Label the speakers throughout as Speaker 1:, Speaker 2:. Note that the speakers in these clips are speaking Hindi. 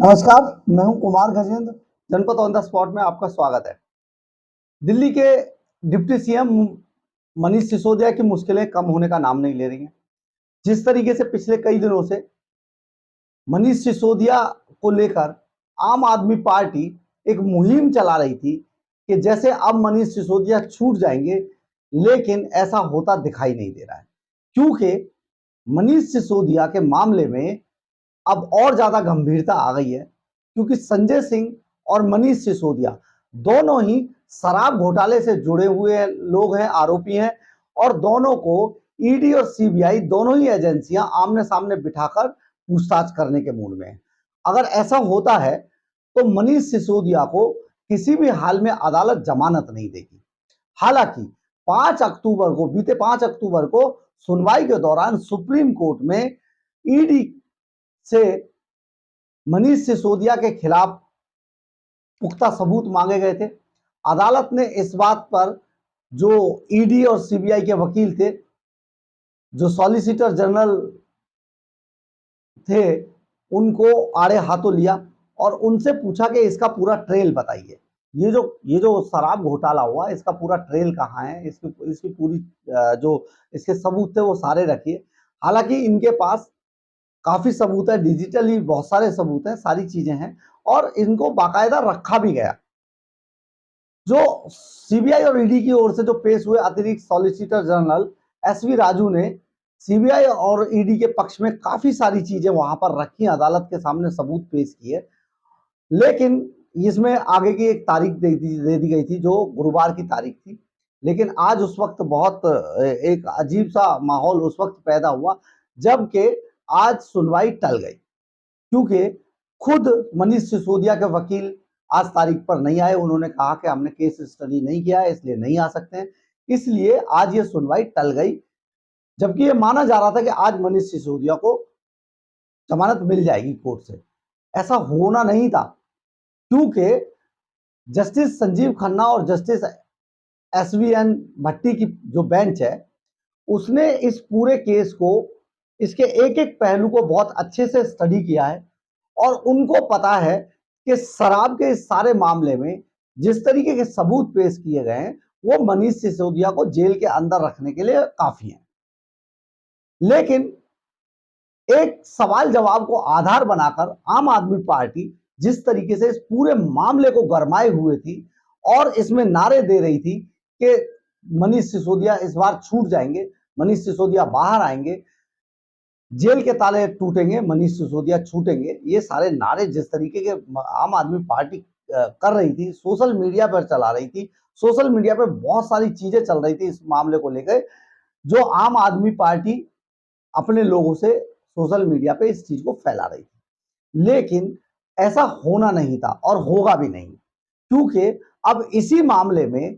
Speaker 1: नमस्कार, मैं हूं कुमार गजेंद्र। जनपद ऑन द स्पॉट में आपका स्वागत है। दिल्ली के डिप्टी सीएम मनीष सिसोदिया की मुश्किलें कम होने का नाम नहीं ले रही हैं। जिस तरीके से पिछले कई दिनों से मनीष सिसोदिया को लेकर आम आदमी पार्टी एक मुहिम चला रही थी कि जैसे अब मनीष सिसोदिया छूट जाएंगे, लेकिन ऐसा होता दिखाई नहीं दे रहा है, क्योंकि मनीष सिसोदिया के मामले में अब और ज्यादा गंभीरता आ गई है। क्योंकि संजय सिंह और मनीष सिसोदिया दोनों ही शराब घोटाले से जुड़े हुए लोग हैं, आरोपी हैं, और दोनों को ईडी और सीबीआई दोनों ही एजेंसियां आमने सामने बिठाकर पूछताछ करने के मूड में है। अगर ऐसा होता है तो मनीष सिसोदिया को किसी भी हाल में अदालत जमानत नहीं देगी। हालांकि 5 अक्टूबर को सुनवाई के दौरान सुप्रीम कोर्ट में ईडी से मनीष सिसोदिया के खिलाफ पुख्ता सबूत मांगे गए थे। अदालत ने इस बात पर जो ईडी और सीबीआई के वकील थे, जो सॉलिसिटर जनरल थे, उनको आड़े हाथों लिया और उनसे पूछा कि इसका पूरा ट्रेल बताइए। ये जो शराब घोटाला हुआ, इसका पूरा ट्रेल कहाँ है, इसकी पूरी जो इसके सबूत थे वो सारे रखिए। हालांकि इनके पास काफी सबूत है, डिजिटली बहुत सारे सबूत हैं, सारी चीजें हैं, और इनको बाकायदा रखा भी गया। जो सीबीआई और ईडी की ओर से जो पेश हुए अतिरिक्त सॉलिसिटर जनरल एसवी राजू ने सीबीआई और ईडी के पक्ष में काफी सारी चीजें वहां पर रखी, अदालत के सामने सबूत पेश किए। लेकिन इसमें आगे की एक तारीख दे दी गई थी, जो गुरुवार की तारीख थी। लेकिन आज उस वक्त बहुत एक अजीब सा माहौल उस वक्त पैदा हुआ, जबकि आज सुनवाई टल गई, क्योंकि खुद मनीष सिसोदिया के वकील आज तारीख पर नहीं आए। उन्होंने कहा कि हमने केस स्टडी नहीं किया है, इसलिए नहीं आ सकते हैं। इसलिए आज ये सुनवाई टल गई, जबकि ये माना जा रहा था कि आज मनीष सिसोदिया को जमानत मिल जाएगी कोर्ट से। ऐसा होना नहीं था, क्योंकि जस्टिस संजीव खन्ना और जस्टिस एसवीएन भट्टी की जो बेंच है, उसने इस पूरे केस को, इसके एक एक पहलू को बहुत अच्छे से स्टडी किया है, और उनको पता है कि शराब के इस सारे मामले में जिस तरीके के सबूत पेश किए गए हैं, वो मनीष सिसोदिया को जेल के अंदर रखने के लिए काफी है। लेकिन एक सवाल जवाब को आधार बनाकर आम आदमी पार्टी जिस तरीके से इस पूरे मामले को गरमाए हुए थी और इसमें नारे दे रही थी कि मनीष सिसोदिया इस बार छूट जाएंगे, मनीष सिसोदिया बाहर आएंगे, जेल के ताले टूटेंगे, मनीष सिसोदिया छूटेंगे, ये सारे नारे जिस तरीके के आम आदमी पार्टी कर रही थी, सोशल मीडिया पर चला रही थी, सोशल मीडिया पर बहुत सारी चीजें चल रही थी इस मामले को लेकर, जो आम आदमी पार्टी अपने लोगों से सोशल मीडिया पे इस चीज को फैला रही थी। लेकिन ऐसा होना नहीं था और होगा भी नहीं, क्योंकि अब इसी मामले में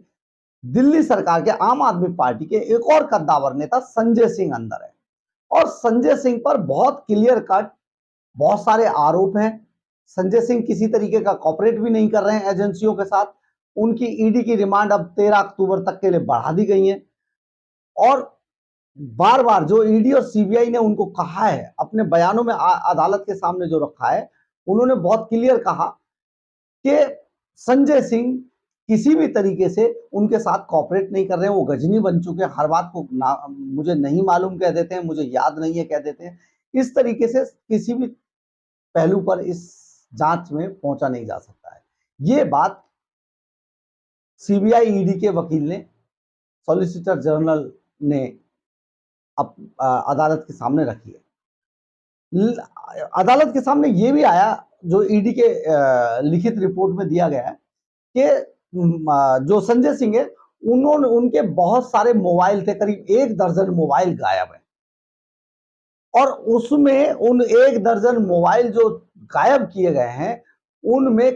Speaker 1: दिल्ली सरकार के आम आदमी पार्टी के एक और कद्दावर नेता संजय सिंह अंदर है, और संजय सिंह पर बहुत क्लियर कट बहुत सारे आरोप हैं। संजय सिंह किसी तरीके का कॉपरेट भी नहीं कर रहे हैं एजेंसियों के साथ। उनकी ईडी की रिमांड अब 13 अक्टूबर तक के लिए बढ़ा दी गई है, और बार बार जो ईडी और सीबीआई ने उनको कहा है, अपने बयानों में अदालत के सामने जो रखा है, उन्होंने बहुत क्लियर कहा कि संजय सिंह किसी भी तरीके से उनके साथ कॉपरेट नहीं कर रहे हैं। वो गजनी बन चुके हैं, हर बात को मुझे नहीं मालूम कह देते हैं, मुझे याद नहीं है कह देते हैं। इस तरीके से किसी भी पहलू पर इस जांच में पहुंचा नहीं जा सकता है। ये बात सीबीआई ईडी के वकील ने, सॉलिसिटर जनरल ने अदालत के सामने रखी है। अदालत के सामने ये भी आया, जो ईडी के लिखित रिपोर्ट में दिया गया है, कि जो संजय सिंह है, उनके बहुत सारे मोबाइल थे, करीब 1 दर्जन मोबाइल गायब है, और उसमें उन 1 दर्जन मोबाइल जो गायब किए गए हैं, उनमें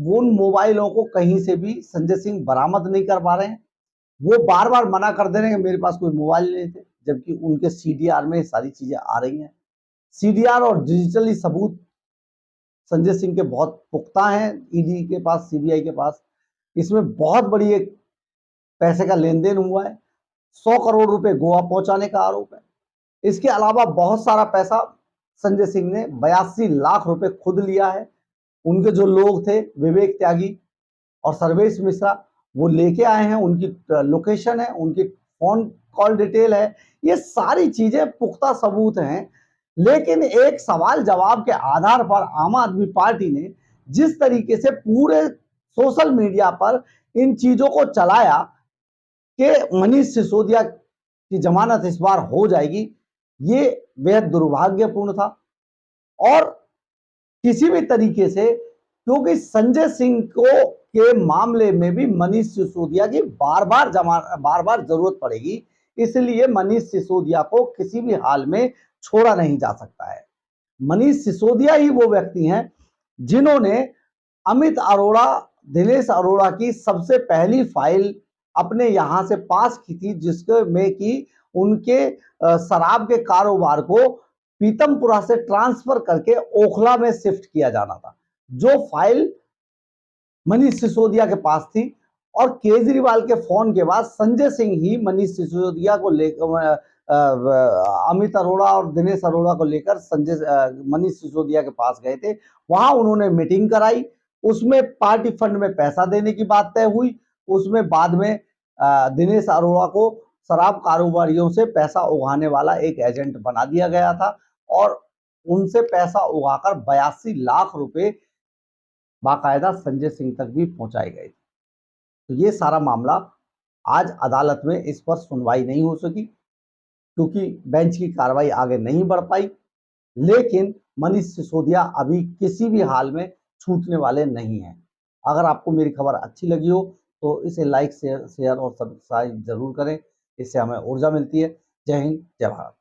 Speaker 1: उन मोबाइलों को कहीं से भी संजय सिंह बरामद नहीं कर पा रहे हैं। वो बार बार मना कर दे रहे हैं कि मेरे पास कोई मोबाइल नहीं थे, जबकि उनके सीडीआर में सारी चीजें आ रही हैं। सीडीआर और डिजिटली सबूत संजय सिंह के बहुत पुख्ता हैं, ईडी के पास, सीबीआई के पास। इसमें बहुत बड़ी एक पैसे का लेन देन हुआ है, 100 करोड़ रुपए गोवा पहुंचाने का आरोप है। इसके अलावा बहुत सारा पैसा संजय सिंह ने 82 लाख रुपए खुद लिया है, उनके जो लोग थे विवेक त्यागी और सर्वेश मिश्रा, वो लेके आए हैं, उनकी लोकेशन है, उनकी फोन कॉल डिटेल है, ये सारी चीजें पुख्ता सबूत हैं। लेकिन एक सवाल जवाब के आधार पर आम आदमी पार्टी ने जिस तरीके से पूरे सोशल मीडिया पर इन चीजों को चलाया कि मनीष सिसोदिया की जमानत इस बार हो जाएगी, ये बेहद दुर्भाग्यपूर्ण था। और किसी भी तरीके से, क्योंकि संजय सिंह को के मामले में भी मनीष सिसोदिया की बार बार जरूरत पड़ेगी, इसलिए मनीष सिसोदिया को किसी भी हाल में छोड़ा नहीं जा सकता है। मनीष सिसोदिया ही वो व्यक्ति हैं जिन्होंने अमित अरोड़ा, दिनेश अरोड़ा की सबसे पहली फाइल अपने यहां से पास की थी, जिसमें कि उनके शराब के कारोबार को पीतमपुरा से ट्रांसफर करके ओखला में शिफ्ट किया जाना था, जो फाइल मनीष सिसोदिया के पास थी। और केजरीवाल के फोन के बाद संजय सिंह ही मनीष सिसोदिया को लेकर, अमित अरोड़ा और दिनेश अरोड़ा को लेकर मनीष सिसोदिया के पास गए थे। वहां उन्होंने मीटिंग कराई, उसमें पार्टी फंड में पैसा देने की बात तय हुई। उसमें बाद में दिनेश अरोड़ा को शराब कारोबारियों से पैसा उगाने वाला एक एजेंट बना दिया गया था और उनसे पैसा उगाकर 82 लाख रुपए बाकायदा संजय सिंह तक भी पहुंचाए गए। तो ये सारा मामला आज अदालत में इस पर सुनवाई नहीं हो सकी, क्योंकि बेंच की कार्रवाई आगे नहीं बढ़ पाई। लेकिन मनीष सिसोदिया अभी किसी भी हाल में छूटने वाले नहीं हैं। अगर आपको मेरी खबर अच्छी लगी हो तो इसे लाइक शेयर और सब्सक्राइब जरूर करें, इससे हमें ऊर्जा मिलती है। जय हिंद, जय भारत।